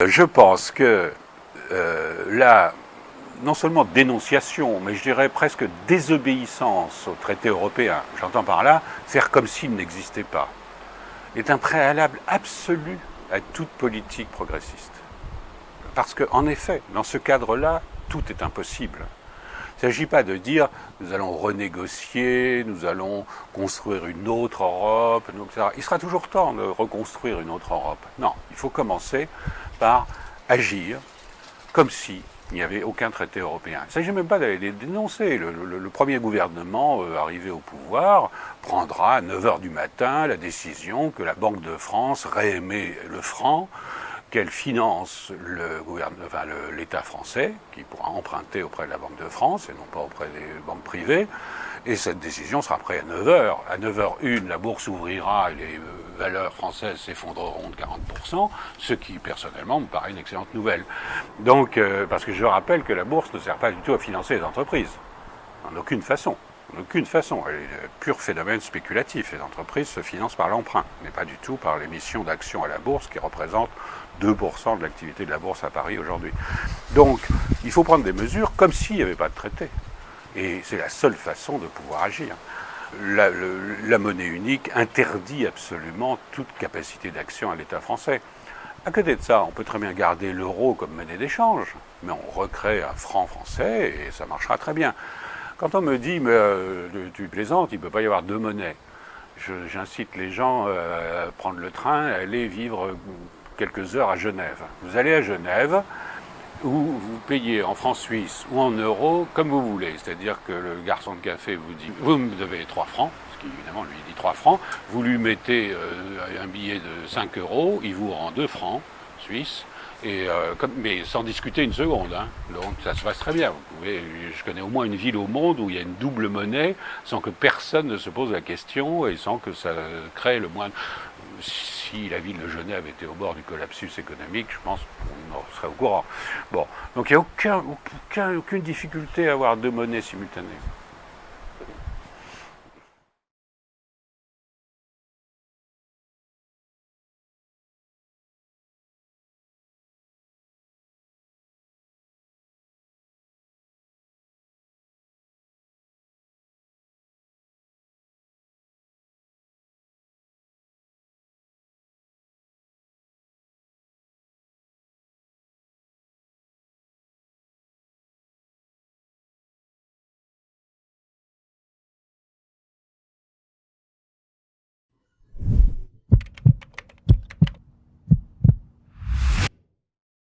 Je pense que la non seulement dénonciation, mais je dirais presque désobéissance au traité européen, j'entends par là faire comme s'il n'existait pas, est un préalable absolu à toute politique progressiste. Parce qu'en effet, dans ce cadre-là, tout est impossible. Il ne s'agit pas de dire nous allons renégocier, nous allons construire une autre Europe, etc. Il sera toujours temps de reconstruire une autre Europe. Non, il faut commencer par agir comme si il n'y avait aucun traité européen. Il ne s'agit même pas d'aller les dénoncer. Le premier gouvernement arrivé au pouvoir prendra à 9h du matin la décision que la Banque de France réémet le franc, qu'elle finance l'État français, qui pourra emprunter auprès de la Banque de France et non pas auprès des banques privées. Et cette décision sera prise à 9h. À 9h01, la bourse ouvrira et les valeurs françaises s'effondreront de 40%, ce qui, personnellement, me paraît une excellente nouvelle. Donc, parce que je rappelle que la bourse ne sert pas du tout à financer les entreprises. En aucune façon. En aucune façon. Elle est un pur phénomène spéculatif. Les entreprises se financent par l'emprunt, mais pas du tout par l'émission d'actions à la bourse qui représente 2% de l'activité de la bourse à Paris aujourd'hui. Donc, il faut prendre des mesures comme s'il n'y avait pas de traité. Et c'est la seule façon de pouvoir agir. La monnaie unique interdit absolument toute capacité d'action à l'État français. À côté de ça, on peut très bien garder l'euro comme monnaie d'échange, mais on recrée un franc français et ça marchera très bien. Quand on me dit mais tu plaisantes, il ne peut pas y avoir deux monnaies, j'incite les gens à prendre le train et à aller vivre quelques heures à Genève. Vous allez à Genève, où vous payez en francs suisses ou en euros comme vous voulez. C'est-à-dire que le garçon de café vous dit « vous me devez 3 francs », ce qui évidemment lui dit 3 francs, vous lui mettez un billet de 5 euros, il vous rend 2 francs suisses, mais sans discuter une seconde. Hein. Donc ça se passe très bien. Je connais au moins une ville au monde où il y a une double monnaie sans que personne ne se pose la question et sans que ça crée le moins... Si la ville de Genève était au bord du collapsus économique, je pense qu'on en serait au courant. Bon, donc il n'y a aucune difficulté à avoir deux monnaies simultanées.